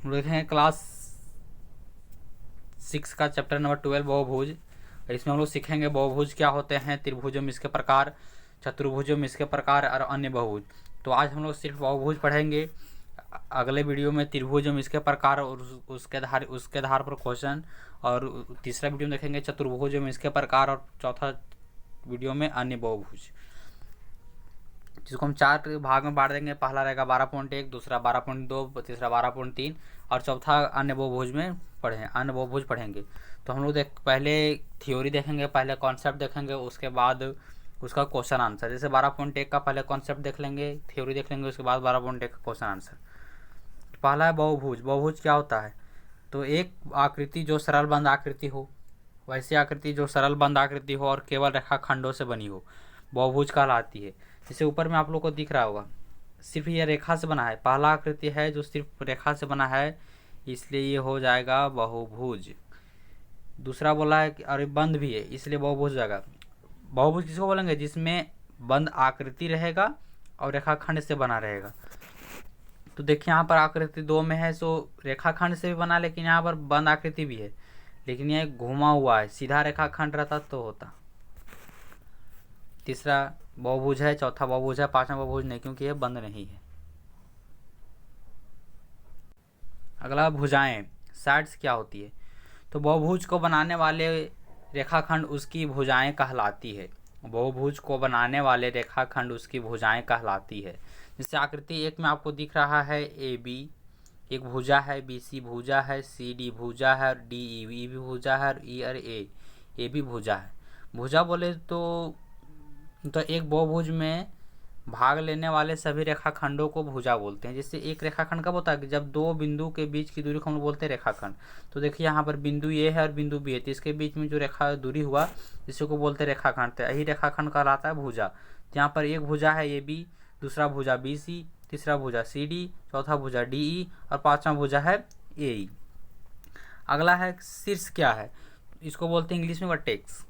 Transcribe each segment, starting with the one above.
हम लोग देखेंगे क्लास 6 का चैप्टर नंबर 12 बहुभुज। इसमें हम लोग सीखेंगे बहुभुज क्या होते हैं, त्रिभुजम इसके प्रकार, चतुर्भुजम इसके प्रकार और अन्य बहुभुज। तो आज हम लोग सिर्फ बहुभुज पढ़ेंगे। अगले वीडियो में त्रिभुजम इसके प्रकार और उसके आधार पर क्वेश्चन, और तीसरा वीडियो में देखेंगे चतुर्भुजम इसके प्रकार, और चौथा वीडियो में अन्य बहुभुज, जिसको हम 4 भाग में बांट देंगे। पहला रहेगा 12.1, दूसरा 12.2, तीसरा 12.3 और चौथा अन्य बहुभुज में अन्य बहुभुज पढ़ेंगे। तो हम लोग पहले थ्योरी देखेंगे, पहले कॉन्सेप्ट देखेंगे, उसके बाद उसका क्वेश्चन आंसर। जैसे 12.1 का पहले कॉन्सेप्ट देख लेंगे, थ्योरी देख लेंगे, उसके बाद 12.1 का क्वेश्चन आंसर। पहला है बहुभुज। बहुभुज क्या होता है? तो एक आकृति जो सरल बंद आकृति हो, वैसी आकृति जो सरल बंद आकृति हो और केवल रेखाखंडों से बनी हो, बहुभुज कहलाती है। जैसे ऊपर में आप लोग को दिख रहा होगा, सिर्फ ये रेखा से बना है। पहला आकृति है जो सिर्फ रेखा से बना है, इसलिए ये हो जाएगा बहुभुज। दूसरा बोला है कि अरे बंद भी है, इसलिए बहुभुज हो जाएगा। बहुभुज किसको बोलेंगे? जिसमें बंद आकृति रहेगा और रेखाखंड से बना रहेगा। तो देखिए यहाँ पर आकृति 2 में है, सो रेखाखंड से भी बना, लेकिन यहाँ पर बंद आकृति भी है, लेकिन यह घुमा हुआ है। सीधा रेखाखंड रहता तो होता। तीसरा बहुभुज है, चौथा बहुभुज है, पांचवा बहुभुज नहीं, क्योंकि यह बंद नहीं है। अगला भुजाएं, साइड्स क्या होती है? तो बहुभुज को बनाने वाले रेखाखंड उसकी भुजाएं कहलाती है। बहुभुज को बनाने वाले रेखाखंड उसकी भुजाएं कहलाती है। जैसे आकृति 1 में आपको दिख रहा है AB एक भुजा है, BC भुजा है, CD भुजा है, DE भी भुजा है, और E और A भी भुजा है। भुजा बोले तो एक बहुभुज में भाग लेने वाले सभी रेखाखंडों को भुजा बोलते हैं। जैसे एक रेखाखंड कब होता है कि जब 2 बिंदु के बीच की दूरी को हम बोलते हैं रेखाखंड। तो देखिए यहाँ पर बिंदु ए है और बिंदु बी है, तो इसके बीच में जो रेखा दूरी हुआ, जिसको को बोलते हैं रेखाखंड, तो यही रेखाखंड कहलाता है भुजा। तो यहाँ पर एक भुजा है AB, दूसरा भुजा BC, तीसरा भुजा CD, चौथा भुजा DE और पांचवा भुजा है AE। अगला है शीर्ष। क्या है? इसको बोलते हैं इंग्लिश में वर्टेक्स।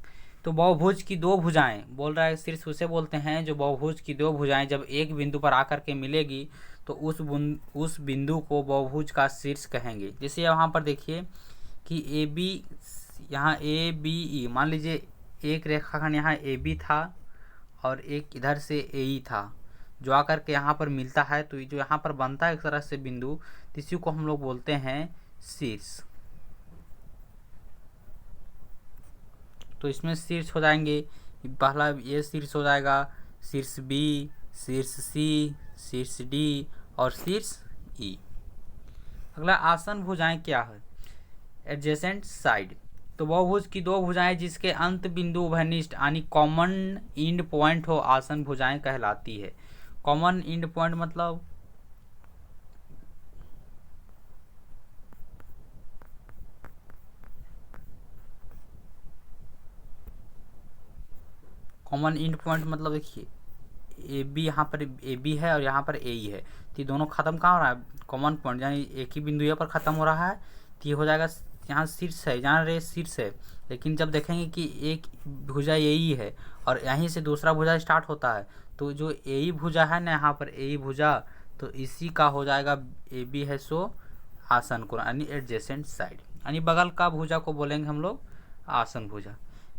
तो बहुभुज की 2 भुजाएं बोल रहा है, शीर्ष उसे बोलते हैं जो बहुभुज की 2 भुजाएं जब एक बिंदु पर आकर के मिलेगी तो उस बिंदु को बहुभुज का शीर्ष कहेंगे। जैसे यहाँ पर देखिए कि AB, यहाँ ABE, मान लीजिए एक रेखाखंड यहाँ AB था और एक इधर से AE था, जो आकर के यहाँ पर मिलता है, तो जो यहाँ पर बनता है एक तरह से बिंदु, इसी को हम लोग बोलते हैं शीर्ष। तो इसमें शीर्ष हो जाएंगे, पहला ये शीर्ष हो जाएगा, शीर्ष B, शीर्ष C, शीर्ष D और शीर्ष E। अगला आसन भुजाएं क्या है? Adjacent side. तो बहुभुज की 2 भुजाएं जिसके अंत बिंदु उभयनिष्ठ यानी कॉमन एंड पॉइंट हो, आसन भुजाएं कहलाती है। कॉमन एंड पॉइंट मतलब कॉमन एंड पॉइंट मतलब देखिए AB, यहाँ पर AB है और यहाँ पर AE है, तो ये दोनों खत्म कहाँ हो रहा है? कॉमन पॉइंट, यानी एक ही बिंदु यहाँ पर खत्म हो रहा है, तो ये हो जाएगा यहाँ शीर्ष है, यहाँ रे शीर्ष है। लेकिन जब देखेंगे कि एक भुजा AE है और यहीं से दूसरा भुजा स्टार्ट होता है, तो जो AE भुजा है ना, यहाँ पर AE भुजा, तो इसी का हो जाएगा AB है सो आसन कोण, यानी एडजेसेंट साइड, यानी बगल का भुजा को बोलेंगे हम लोग आसन भुजा।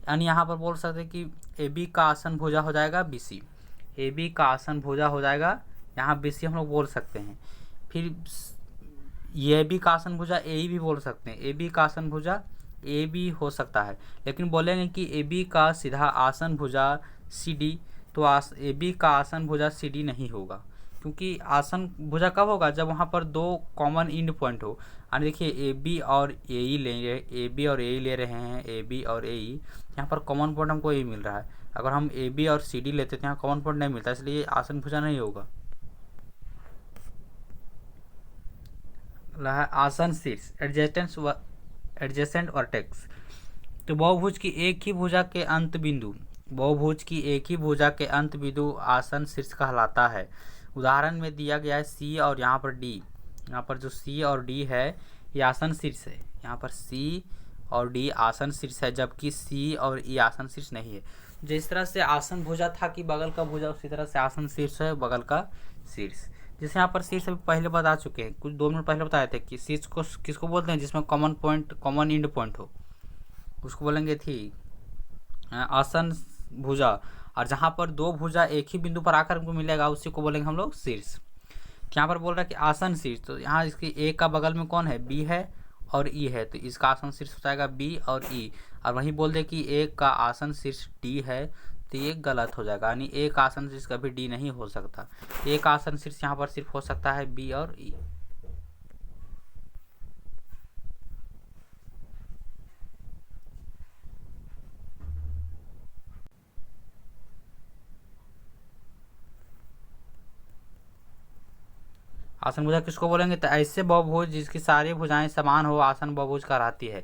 यानी यहाँ पर बोल सकते हैं कि AB का आसन भुजा हो जाएगा BC, AB का आसन भुजा हो जाएगा यहाँ BC हम लोग बोल सकते हैं। फिर ये AB का आसन भुजा AE भी बोल सकते हैं, AB का आसन भुजा A भी हो सकता है, लेकिन बोलेंगे कि AB का सीधा आसन भुजा CD, तो AB का आसन भुजा CD नहीं होगा, क्योंकि आसन भुजा कब होगा? जब वहाँ पर 2 कॉमन एंड पॉइंट हो। यानी देखिए AB और AE ले रहे हैं, AB और AE, यहाँ पर कॉमन पॉइंट हमको यही मिल रहा है। अगर हम AB और CD लेते तो यहाँ कॉमन पॉइंट नहीं मिलता, इसलिए आसन भुजा नहीं होगा। आसन शीर्ष, एडजेसेंट वर्टेक्स। तो बहुभुज की एक ही भुजा के अंत बिंदु आसन शीर्ष कहलाता है। उदाहरण में दिया गया है C और यहाँ पर D। यहाँ पर जो C और D है ये आसन शीर्ष है, यहाँ पर C और D आसन शीर्ष है, जबकि C और E आसन शीर्ष नहीं है। जिस तरह से आसन भुजा था कि बगल का भुजा, उसी तरह से आसन शीर्ष है बगल का शीर्ष। जैसे यहाँ पर शीर्ष अभी पहले बता चुके हैं, कुछ 2 मिनट पहले बताए थे कि शीर्ष को किसको बोलते हैं, जिसमें common point, common and point हो, उसको बोलेंगे थी आसन भुजा। और जहाँ पर 2 भुजा एक ही बिंदु पर आकर हमको मिलेगा उसी को बोलेंगे हम लोग शीर्ष। यहाँ पर बोल रहा है कि आसन शीर्ष, तो यहाँ इसकी ए का बगल में कौन है, बी है और ई है, तो इसका आसन शीर्ष हो जाएगा बी और ई। और वहीं बोल दे कि ए का आसन शीर्ष डी है, तो ये गलत हो जाएगा, यानी ए का आसन शीर्ष कभी डी नहीं हो सकता। ए का आसन शीर्ष यहाँ पर सिर्फ हो सकता है बी और ई। आसन भुजा किसको बोलेंगे, तो ऐसे बहुभुज जिसकी सारी भुजाएं समान हो आसन बहुभुज कहलाती है।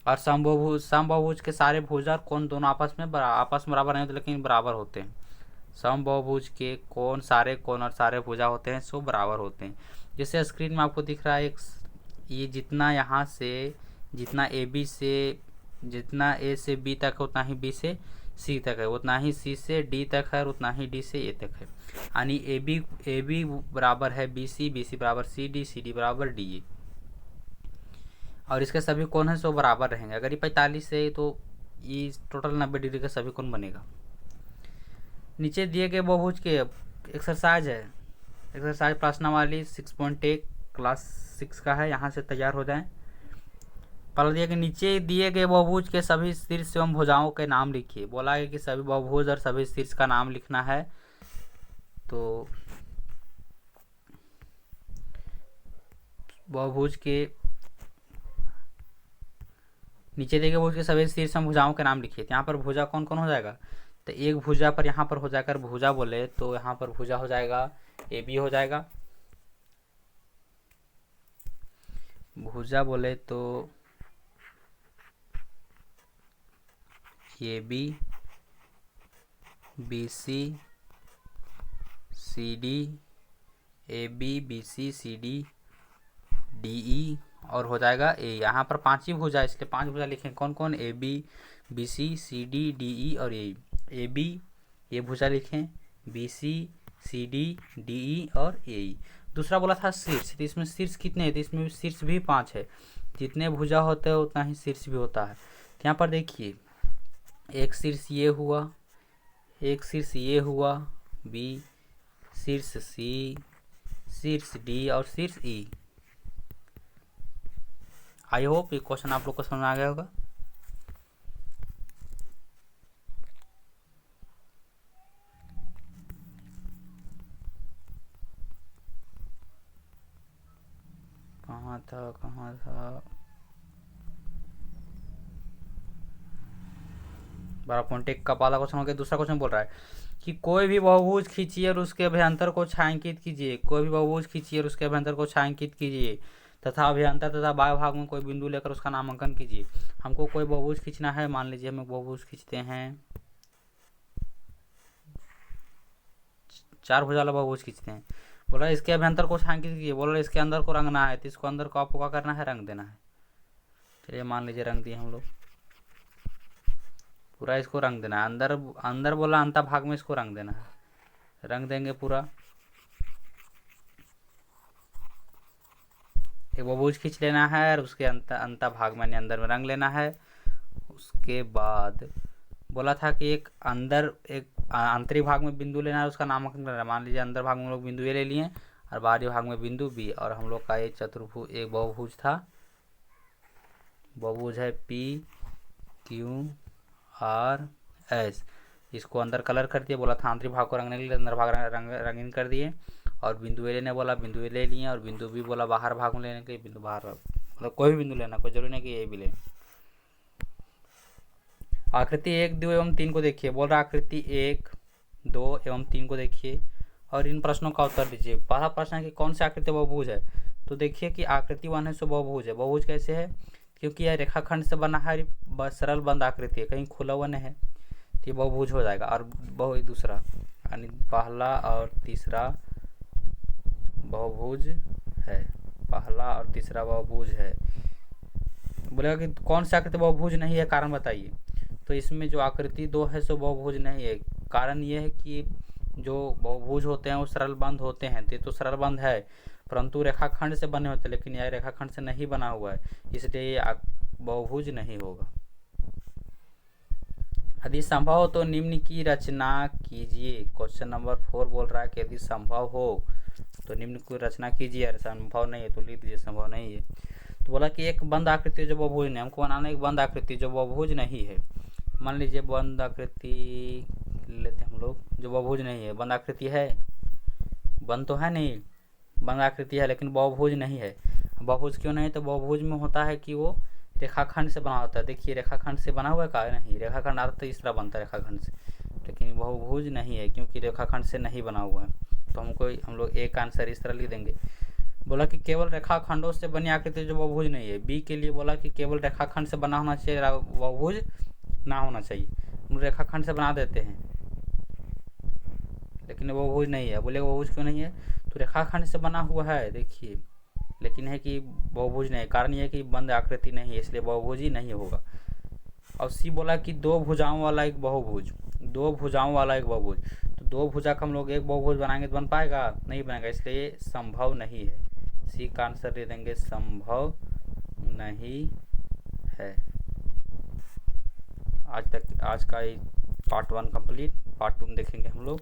और समबहुभुज के सारे भुजा और कोण दोनों आपस में बराबर नहीं होते, लेकिन बराबर होते हैं। समबहुभुज के कोण, सारे कोण और सारे भुजा होते हैं सो बराबर होते हैं। जैसे स्क्रीन में आपको दिख रहा है एक, ये जितना यहाँ से, जितना जितना ए से बी तक है उतना ही बी से सी तक है, उतना ही सी से डी तक है और उतना ही डी से ए तक है। यानी ए बी बराबर है बी सी बराबर सी डी बराबर डी ए। और इसके सभी कोण हैं सो बराबर रहेंगे। अगर ये 45 है तो ये टोटल 90 डिग्री का सभी कोण बनेगा। नीचे दिए गए बहुभुज के एक्सरसाइज है, एक्सरसाइज प्रश्नावली 6.1 क्लास 6 का है, यहाँ से तैयार हो जाएं। पहले दिया कि नीचे दिए गए बहुभुज के सभी शीर्ष एवं भुजाओं के नाम लिखिए। बोला है कि सभी बहुभुज और सभी शीर्ष का नाम लिखना है। तो बहुभुज के नीचे दिए गए बहुभुज के सभी शीर्ष एवं भुजाओं के नाम लिखिए। तो यहाँ पर भुजा कौन कौन हो जाएगा, तो एक भुजा पर यहाँ पर हो जाकर भुजा बोले तो यहाँ पर भुजा हो जाएगा ए बी हो जाएगा। भुजा बोले तो A B B C C D, A B B C C D D E और हो जाएगा ए। यहाँ पर 5 ही भुजा, इसलिए 5 भुजा लिखें। कौन कौन, A B B C D D E और ए बी ये भुजा लिखें, B C D D E और ए। दूसरा बोला था शीर्ष, तो इसमें शीर्ष कितने हैं, तो इसमें शीर्ष भी 5 है। जितने भुजा होते हैं उतना ही शीर्ष भी होता है। तो यहाँ पर देखिए एक शीर्ष ये हुआ, एक शीर्ष ये हुआ बी, शीर्ष सी, शीर्ष डी और शीर्ष ई। आई होप ये क्वेश्चन आप लोग को समझ में आ गया होगा। कहाँ था 12.1 का पहला क्वेश्चन हो गया। दूसरा क्वेश्चन बोल रहा है कि कोई भी बहुभुज खींचिए और उसके अभ्यंतर को छायांकित कीजिए। कोई भी बहुभुज खींचिए और उसके अभ्यंतर को छायांकित कीजिए तथा अभ्यंतर तथा बाह्य भाग में कोई बिंदु लेकर उसका नामांकन कीजिए। हमको कोई बहुभुज खींचना है, मान लीजिए हम बहुभुज खींचते हैं, 4 भुजा वाला बहुभुज खींचते हैं। बोल रहा है इसके अभ्यंतर को छायांकित कीजिए, बोल रहा है इसके अंदर को रंगना है, तो इसको अंदर को आपको क्या करना है, रंग देना है। चलिए मान लीजिए रंग दिए हम लोग, पूरा इसको रंग देना है। अंदर बोला अंत भाग में इसको रंग देना है, रंग देंगे पूरा। एक बहुभुज खींच लेना है और उसके अंत भाग में अंदर में रंग लेना है। उसके बाद बोला था कि एक आंतरिक भाग में बिंदु लेना है, उसका नामांकन करना है। मान लीजिए अंदर भाग में हम लोग बिंदु ए ले लिए और बाहरी भाग में बिंदु बी, और हम लोग का एक चतुर्भुज, एक बहुभुज था, बहुभुज है पी क्यू आर एस। इसको अंदर कलर कर दिए, बोला था आंतरिक भाग को रंगने के लिए अंदर भाग रंगीन कर दिए। और बिंदु ए लेने बोला, बिंदु ए ले लिए, और बिंदु बी बोला बाहर भाग में लेने के लिए, बिंदु बाहर मतलब कोई भी बिंदु लेना, कोई जरूरी नहीं कि ए भी ले। आकृति 1, 2 एवं 3 को देखिए। बोल रहा आकृति 1, 2 एवं 3 को देखिए और इन प्रश्नों का उत्तर दीजिए। पहला प्रश्न है कि कौन सी आकृति बहुभुज है, तो देखिए कि आकृति 1 है सो बहुभुज है। बहुभुज कैसे है, क्योंकि यह रेखाखंड से बना है, सरल बंद आकृति है, कहीं खुला हुआ नहीं है, तो ये बहुभुज हो जाएगा। और दूसरा यानी पहला और तीसरा बहुभुज है, पहला और तीसरा बहुभुज है। बोलेगा कि कौन सी आकृति बहुभुज नहीं है, कारण बताइए। तो इसमें जो आकृति 2 है सो बहुभुज नहीं है। कारण ये है कि जो बहुभुज होते हैं वो सरल बंध होते हैं, तो सरल बंध है परंतु रेखाखंड से बने होते हैं, लेकिन यह रेखाखंड से नहीं बना हुआ है, इसलिए ये बहुभुज नहीं होगा। यदि संभव हो तो निम्न की रचना कीजिए। क्वेश्चन नंबर 4 बोल रहा है कि यदि संभव हो तो निम्न की रचना कीजिए। अरे संभव नहीं है तो लिख दीजिए संभव नहीं है। तो बोला कि एक बंद आकृति जो बहुभुज नहीं, हमको बनाना एक बंद आकृति जो बहुभुज नहीं है। मान लीजिए बंद आकृति लेते हम लोग जो बहुभुज नहीं है। बंद आकृति है, बंद तो है नहीं, बंद आकृति है लेकिन बहुभुज नहीं है। बहुभुज क्यों नहीं? तो बहुभुज में होता है कि वो रेखाखंड से बना होता है। देखिए रेखाखंड से बना हुआ है का? नहीं, रेखाखंड आता तो इस तरह बनता है रेखाखंड से, लेकिन बहुभुज नहीं है क्योंकि रेखाखंड से नहीं बना हुआ है। तो हम लोग एक आंसर इस तरह लिख देंगे। बोला कि केवल रेखाखंडों से बनी आकृति जो बहुभुज नहीं है। बी के लिए बोला कि केवल रेखाखंड से बना होना चाहिए, बहुभुज ना होना चाहिए। हम रेखाखंड से बना देते हैं लेकिन बहुभुज नहीं है। बोले बहुभुज क्यों नहीं है? तो रेखाखंड से बना हुआ है देखिए, लेकिन है कि बहुभुज नहीं। कारण ये है कि बंद आकृति नहीं है, इसलिए बहुभुज ही नहीं होगा। और सी बोला कि दो भुजाओं वाला एक बहुभुज, दो भुजाओं वाला एक बहुभुज। तो दो भुजा का हम लोग एक बहुभुज बनाएंगे तो बन पाएगा? नहीं बनेगा, इसलिए संभव नहीं है। सी का आंसर दे देंगे संभव नहीं है। आज का पार्ट 1 कंप्लीट। पार्ट 2 में देखेंगे हम लोग।